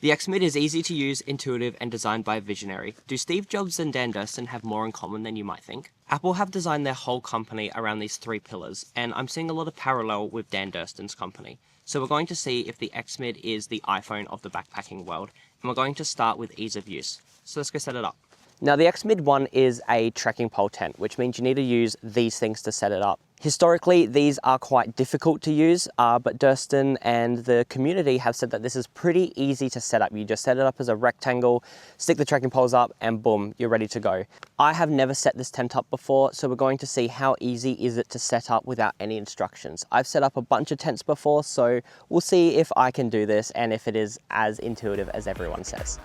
The Xmid is easy to use, intuitive, and designed by a visionary. Do Steve Jobs and Dan Durston have more in common than you might think? Apple have designed their whole company around these three pillars, and I'm seeing a lot of parallel with Dan Durston's company. So we're going to see if the Xmid is the iPhone of the backpacking world, and we're going to start with ease of use. So let's go set it up. Now the Xmid one is a trekking pole tent, which means you need to use these things to set it up. Historically, these are quite difficult to use, but Durston and the community have said that this is pretty easy to set up. You just set it up as a rectangle, stick the trekking poles up, and boom, you're ready to go. I have never set this tent up before, so we're going to see how easy is it to set up without any instructions. I've set up a bunch of tents before, so we'll see if I can do this and if it is as intuitive as everyone says.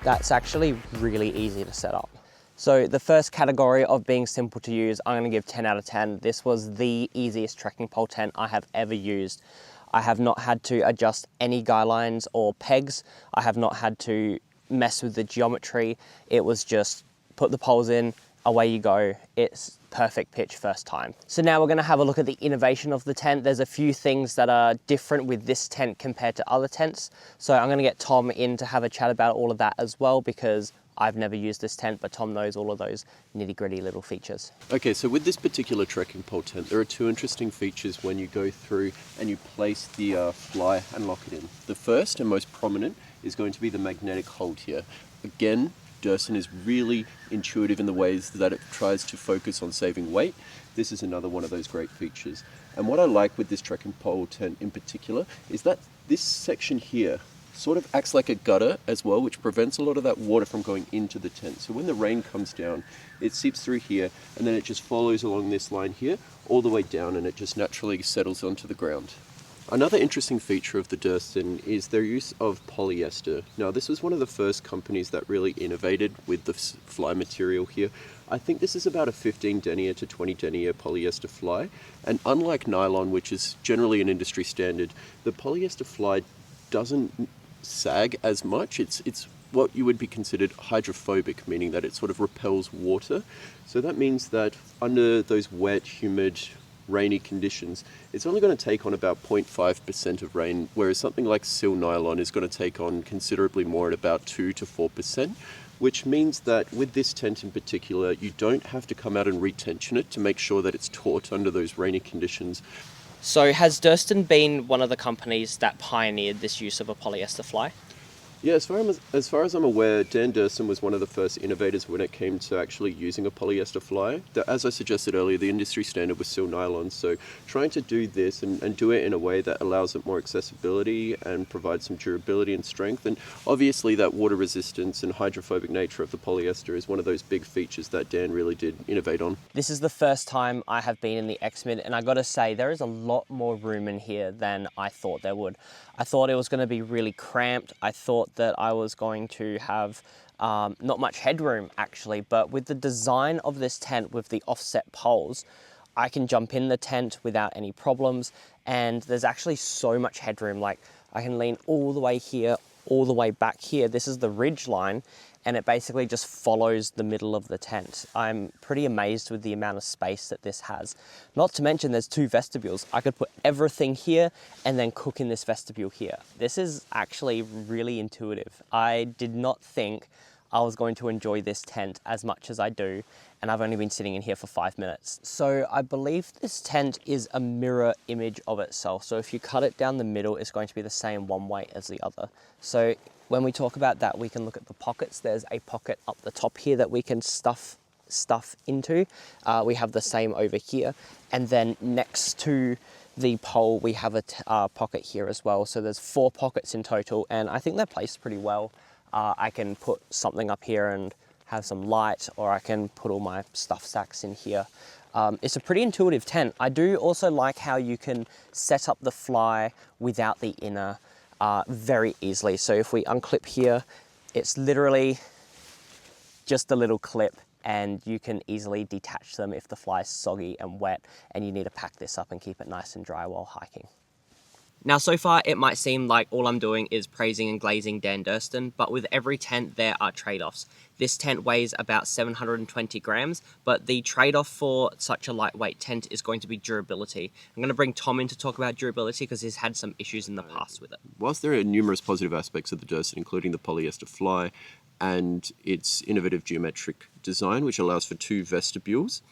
That's actually really easy to set up. So the first category of being simple to use, I'm gonna give 10 out of 10. This was the easiest trekking pole tent I have ever used. I have not had to adjust any guy lines or pegs. I have not had to mess with the geometry. It was just put the poles in, away you go. It's perfect pitch first time. So now we're gonna have a look at the innovation of the tent. There's a few things that are different with this tent compared to other tents. So I'm gonna get Tom in to have a chat about all of that as well, because I've never used this tent, but Tom knows all of those nitty-gritty little features. Okay, so with this particular trekking pole tent, there are two interesting features when you go through and you place the fly and lock it in. The first and most prominent is going to be the magnetic hold here. Again, Durston is really intuitive in the ways that it tries to focus on saving weight. This is another one of those great features. And what I like with this trekking pole tent in particular is that this section here sort of acts like a gutter as well, which prevents a lot of that water from going into the tent. So when the rain comes down, it seeps through here and then it just follows along this line here all the way down, and it just naturally settles onto the ground. Another interesting feature of the Durston is their use of polyester. Now, this was one of the first companies that really innovated with the fly material here. I think this is about a 15 denier to 20 denier polyester fly, and unlike nylon, which is generally an industry standard, the polyester fly doesn't sag as much. It's what you would be considered hydrophobic, meaning that it sort of repels water. So that means that under those wet, humid, rainy conditions, it's only going to take on about 0.5% of rain, whereas something like sil nylon is going to take on considerably more at about 2 to 4%, which means that with this tent in particular, you don't have to come out and retension it to make sure that it's taut under those rainy conditions. So has Durston been one of the companies that pioneered this use of a polyester fly? Yeah, as far as I'm aware, Dan Durston was one of the first innovators when it came to actually using a polyester fly. As I suggested earlier, the industry standard was sil nylon, so trying to do this and do it in a way that allows it more accessibility and provides some durability and strength. And obviously that water resistance and hydrophobic nature of the polyester is one of those big features that Dan really did innovate on. This is the first time I have been in the Xmid, and I gotta say, there is a lot more room in here than I thought there would. I thought it was gonna be really cramped. I thought that I was going to have not much headroom actually, but with the design of this tent with the offset poles, I can jump in the tent without any problems, and there's actually so much headroom. Like, I can lean all the way here, all the way back here. This is the ridge line, and it basically just follows the middle of the tent. I'm pretty amazed with the amount of space that this has. Not to mention there's two vestibules. I could put everything here and then cook in this vestibule here. This is actually really intuitive. I did not think I was going to enjoy this tent as much as I do, and I've only been sitting in here for 5 minutes. So I believe this tent is a mirror image of itself. So if you cut it down the middle, it's going to be the same one way as the other. So when we talk about that, we can look at the pockets. There's a pocket up the top here that we can stuff into. We have the same over here. And then next to the pole, we have a pocket here as well. So there's 4 pockets in total, and I think they're placed pretty well. I can put something up here and have some light, or I can put all my stuff sacks in here. It's a pretty intuitive tent. I do also like how you can set up the fly without the inner very easily. So if we unclip here, it's literally just a little clip, and you can easily detach them if the fly is soggy and wet and you need to pack this up and keep it nice and dry while hiking. Now, so far, it might seem like all I'm doing is praising and glazing Dan Durston, but with every tent, there are trade-offs. This tent weighs about 720 grams, but the trade-off for such a lightweight tent is going to be durability. I'm going to bring Tom in to talk about durability because he's had some issues in the past with it. Whilst there are numerous positive aspects of the Durston, including the polyester fly and its innovative geometric design, which allows for 2 vestibules,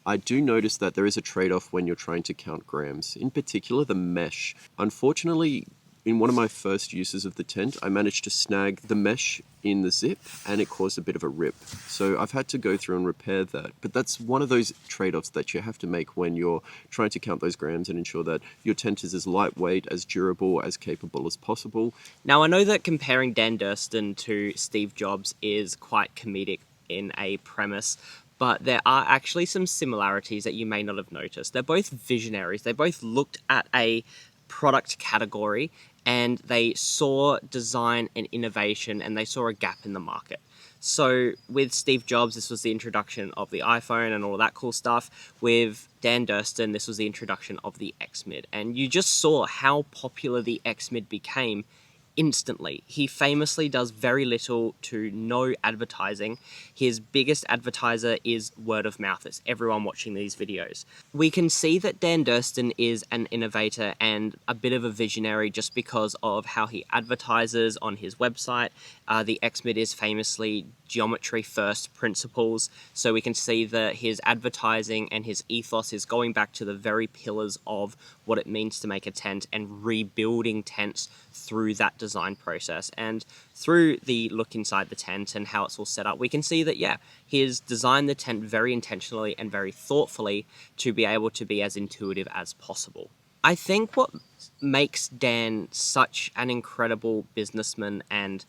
I do notice that there is a trade-off when you're trying to count grams. In particular, the mesh. Unfortunately, in one of my first uses of the tent, I managed to snag the mesh in the zip and it caused a bit of a rip. So I've had to go through and repair that. But that's one of those trade-offs that you have to make when you're trying to count those grams and ensure that your tent is as lightweight, as durable, as capable as possible. Now, I know that comparing Dan Durston to Steve Jobs is quite comedic in a premise, but there are actually some similarities that you may not have noticed. They're both visionaries. They both looked at a product category and they saw design and innovation and they saw a gap in the market. So with Steve Jobs, this was the introduction of the iPhone and all that cool stuff. With Dan Durston, this was the introduction of the X-Mid. And you just saw how popular the X-Mid became instantly. He famously does very little to no advertising. His biggest advertiser is word of mouth. It's everyone watching these videos. We can see that Dan Durston is an innovator and a bit of a visionary just because of how he advertises on his website. The X-Mid is famously geometry first principles, so we can see that his advertising and his ethos is going back to the very pillars of what it means to make a tent and rebuilding tents through that design process. And through the look inside the tent and how it's all set up, we can see that, yeah, he has designed the tent very intentionally and very thoughtfully to be able to be as intuitive as possible. I think what makes Dan such an incredible businessman and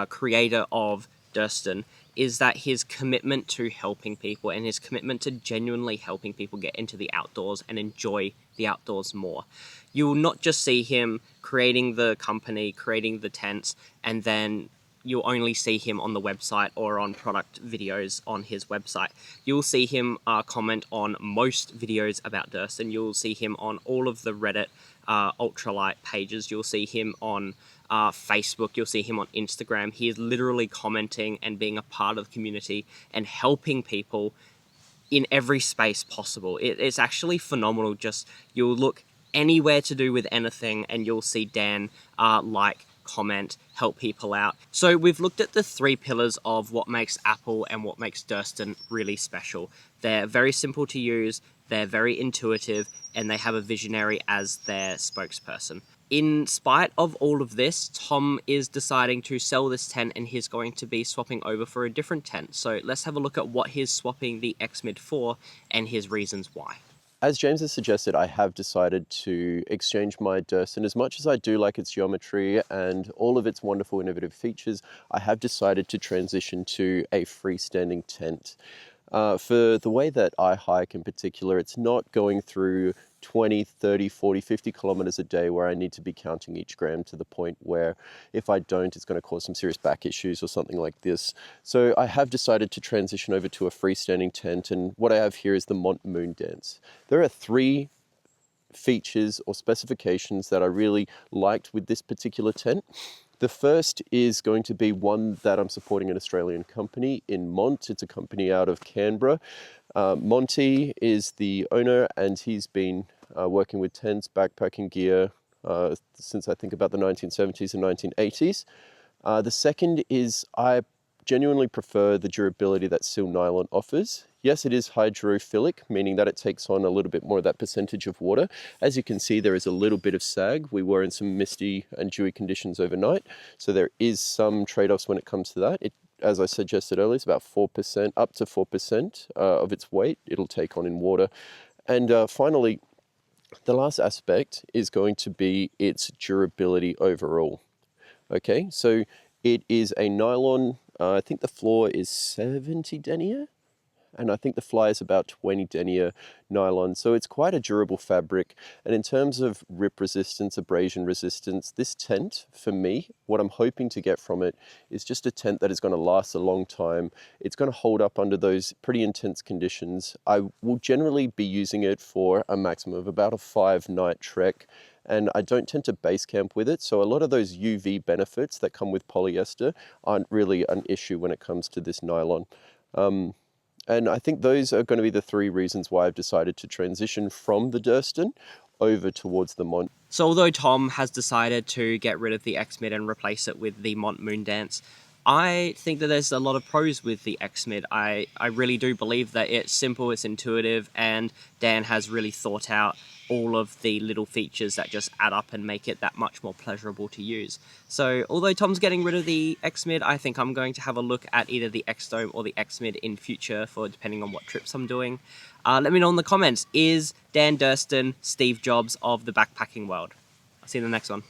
creator of Durston is that his commitment to helping people and his commitment to genuinely helping people get into the outdoors and enjoy the outdoors more. You will not just see him creating the company, creating the tents, and then you'll only see him on the website or on product videos on his website. You'll see him comment on most videos about Durston. You'll see him on all of the Reddit ultralight pages. You'll see him on Facebook, you'll see him on Instagram. He is literally commenting and being a part of the community and helping people in every space possible. It's actually phenomenal. Just, you'll look anywhere to do with anything and you'll see Dan comment, help people out. So we've looked at the 3 pillars of what makes Apple and what makes Durston really special. They're very simple to use, they're very intuitive, and they have a visionary as their spokesperson. In spite of all of this, Tom is deciding to sell this tent and he's going to be swapping over for a different tent. So let's have a look at what he's swapping the X-Mid for and his reasons why. As James has suggested, I have decided to exchange my Durston. As much as I do like its geometry and all of its wonderful innovative features, I have decided to transition to a freestanding tent. For the way that I hike in particular, it's not going through 20, 30, 40, 50 kilometers a day where I need to be counting each gram to the point where if I don't, it's going to cause some serious back issues or something like this. So I have decided to transition over to a freestanding tent, and what I have here is the Mont Moon Dance. There are 3 features or specifications that I really liked with this particular tent. The first is going to be one that I'm supporting an Australian company in Mont. It's a company out of Canberra. Monty is the owner and he's been working with tents, backpacking gear since I think about the 1970s and 1980s. The second is I genuinely prefer the durability that Sil Nylon offers. Yes, it is hydrophilic, meaning that it takes on a little bit more of that percentage of water. As you can see, there is a little bit of sag. We were in some misty and dewy conditions overnight, so there is some trade-offs when it comes to that. It, as I suggested earlier, it's about 4%, up to 4% of its weight it'll take on in water. And finally, the last aspect is going to be its durability overall. Okay, so it is a nylon, I think the floor is 70 denier, and I think the fly is about 20 denier nylon. So it's quite a durable fabric. And in terms of rip resistance, abrasion resistance, this tent, for me, what I'm hoping to get from it is just a tent that is going to last a long time. It's going to hold up under those pretty intense conditions. I will generally be using it for a maximum of about a 5-night trek. and I don't tend to base camp with it. So a lot of those UV benefits that come with polyester aren't really an issue when it comes to this nylon. And I think those are going to be the three reasons why I've decided to transition from the Durston over towards the Mont. So although Tom has decided to get rid of the X-Mid and replace it with the Mont Moon Dance, I think that there's a lot of pros with the X-Mid. I really do believe that it's simple, it's intuitive, and Dan has really thought out all of the little features that just add up and make it that much more pleasurable to use. So although Tom's getting rid of the X-Mid, I think I'm going to have a look at either the X-Dome or the X-Mid in future, for depending on what trips I'm doing. Let me know in the comments, is Dan Durston Steve Jobs of the backpacking world? I'll see you in the next one.